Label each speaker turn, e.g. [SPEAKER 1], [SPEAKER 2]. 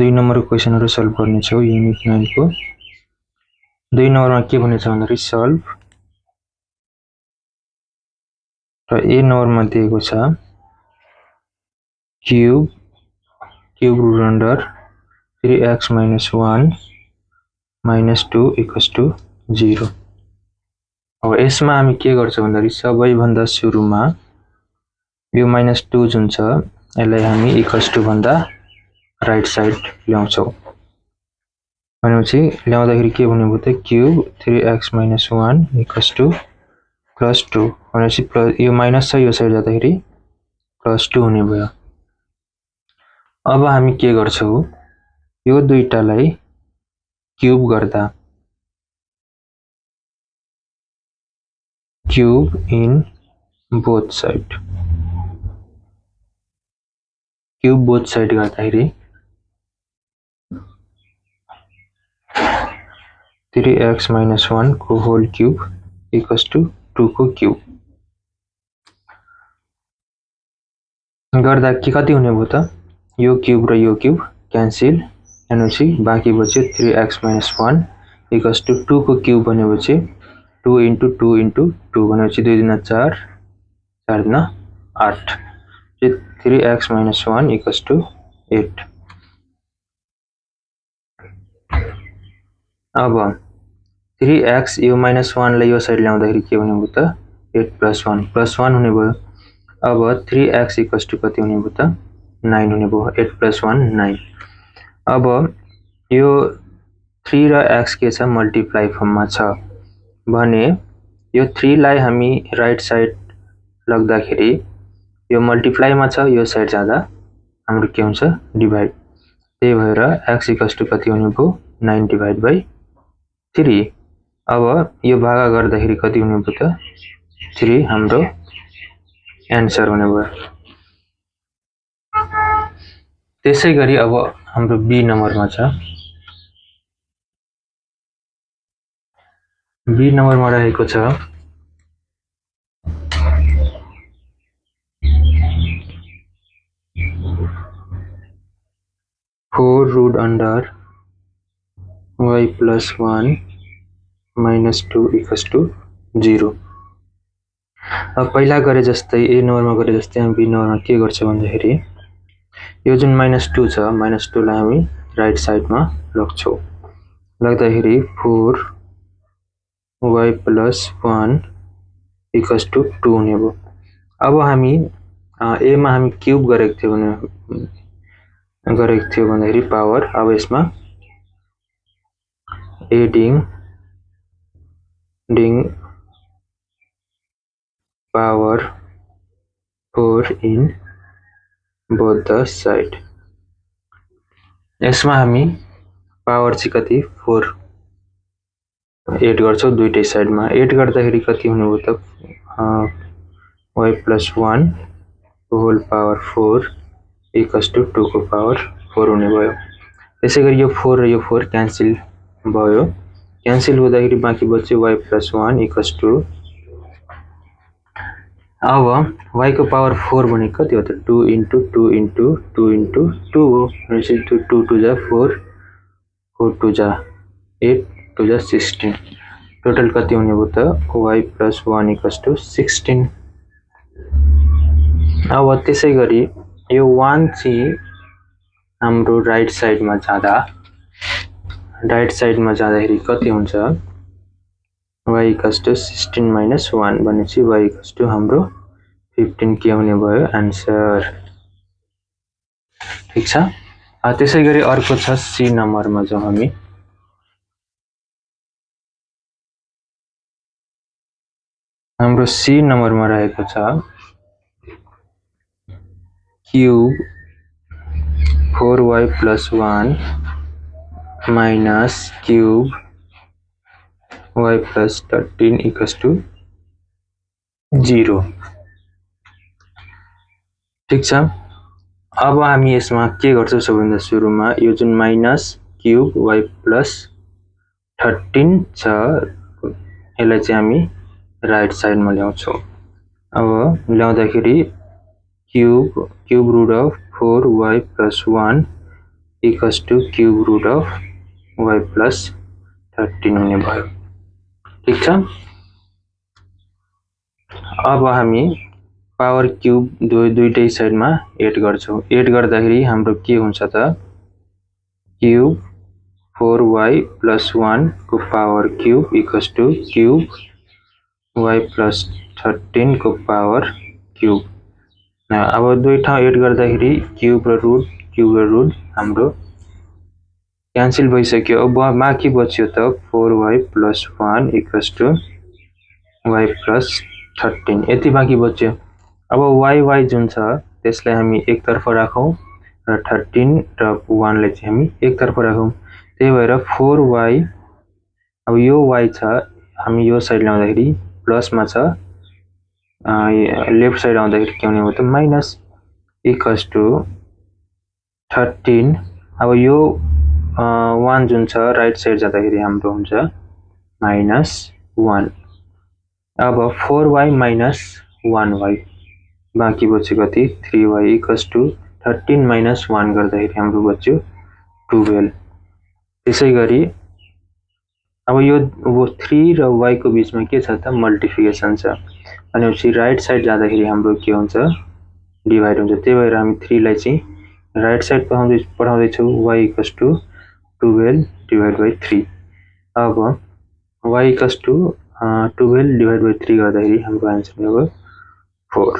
[SPEAKER 1] 2 नम्बरको क्वेशनहरु सल्भ गर्ने छौ युनिट 9 को 2 नम्बरमा के भनेछ भन्दाखेरि सल्भ र ए नम्बरमा दिएको छ क्यूब रुट अन्डर 3x - 1 - 2 = 0। अब यसमा हामी के गर्छौं भन्दाखेरि सबैभन्दा सुरुमा यो -2 जुन छ यसलाई हामी = भन्दा राइट साइड ल्याउँछौं। भनेपछि ल्याउँदाखेरि के हुने भयो त क्यूब 3x - 1 = +2 भनेपछि यो माइनस छ यो साइड जाँदाखेरि +2 हुने भयो। अब हामी के गर्छौं यो दुईटालाई क्यूब गर्दा क्यूब इन बोथ साइड गर्दाखेरि 3x - 1 को होल क्यूब = 2 को क्यूब गर्दा के कति हुने भयो त यो क्यूब र यो क्यूब क्यान्सल भनेपछि बाँकी बच्यो 3x - 1 = 2 को क्यूब भनेपछि 2 * 2 * 2 भनेपछि 2 दुना 4 4 दुना 8 3x - 1 = 8। अब 3x यो -1 लाई यो साइड ल्याउँदाखेरि के हुने भयो त 8 + 1 + 1 हुने भयो। अब 3x = कति हुने भयो त 9 हुने भयो। 8 + 1 9। अब यो 3 र x के छ मल्टिप्लाई फर्ममा छ भने यो 3 लाई हामी राइट साइड लग्दाखेरि यो मल्टिप्लाईमा छ यो साइड जाँदा हाम्रो के हुन्छ डिभाइड। त्यही भएर x = कति हुने भयो 9/3। अब यो भागा गर्दाखेरि कति हुने भयो त 3 हाम्रो आन्सर हुने भयो। त्यसैगरी अब हाम्रो बी नम्बरमा छ। बी नम्बरमा रहेको छ 4 root under y + 1 - 2 = 0। अब पहिला गरे जस्तै ए नम्बरमा गरे जस्तै हामी बी नम्बरमा के गर्छ भन्दाखेरि यो जुन -2 छ -2 लाई हामी राइट साइडमा लग्छौं। लग्दाखेरि 4y + 1 = 2 हुने भयो। अब हामी ए मा हामी क्यूब गरेको थियो भन्दाखेरि पावर अब यसमा adding power 4 in both the side। यसमा हामी पावर चाहिँ कति 4 एड गर्छौं दुईटै साइडमा। एड गर्दाखेरि कति हुने भयो त y + 1 होल पावर 4 = 2 को पावर 4 हुने भयो। त्यसैगरी यो 4 र यो 4 क्यान्सल भयो। क्यान्सल हुँदाखेरि बाँकी बच्यो y + 1 = अब y को पावर 4 भनेको कति हो त 2 * 2 * 2 * 2 हो। भनेपछि 2 2 जा 4 4 2 जा 8 2 जा 16 टोटल कति हुने भयो त y + 1 = 16। अब त्यसैगरी यो 1 चाहिँ हाम्रो राइट साइडमा जाँदाखेरि कति हुन्छ y = 16 - 1 भनेपछि y = हाम्रो 15 के हुने भयो आन्सर। ठीक छ। त्यसैगरी अर्को छ सी नम्बरमा जाउँ हामी। हाम्रो सी नम्बरमा रहेको छ क्यूब 4y + 1 - क्यूब y + 13 = 0। ठीक छ। अब हामी यसमा के गर्छौं सबैभन्दा सुरुमा यो जुन माइनस क्यूब y + 13 छ यसलाई चाहिँ हामी राइट साइडमा ल्याउँछौं। अब ल्याउँदाखेरि cube root of 4y + 1 equals to cube root of y plus 13 हुने भयो। ठीक छ। अब हामी पावर क्यूब दुईटै साइडमा एड गर्छौं। एड गर्दाखेरि हाम्रो के हुन्छ त क्यूब 4y प्लस 1 को power cube equals to cube y plus 13 को पावर क्यूब। अब दुई ठाउँ एड गर्दाखेरि क्यूब र रुट हाम्रो क्यान्सल भइसक्यो। अब बाँकी बच्यो त 4y plus 1 equals to y plus 13 यति बाँकी बच्यो। अब y जुन छ त्यसलाई हामी एकतर्फ राखौं र 13 र 1 लाई चाहिँ हामी एकतर्फ राखौं। त्यही भएर 4y अब यो y छ हामी यो साइड ल्याउँदाखेरि प्लसमा छ, लेफ्ट साइड आउँदाखेरि के हुने हो त माइनस इक्वल्स टू 13। अब यो 1 जुन छ राइट साइड जाँदाखेरि हाम्रो हुन्छ -1। अब 4y माइनस 1y बाँकी बच्यो कति 3y इक्वल्स टू 13 माइनस 1 गर्दाखेरि हाम्रो बच्यो 12। त्यसैगरी अब यो 3 र y को बीचमा के छ त मल्टिप्लिकेसन छ, भनेपछि राइट साइड जाँदाखेरि हाम्रो के हुन्छ डिभाइड हुन्छ। त्यही भएर हामी 3 लाई चाहिँ राइट साइड पठाउँदै छौं y equals to 12 divide by 3। अब y equals to 12 divide by 3 गर्दाखेरि हाम्रो आन्सर हो 4।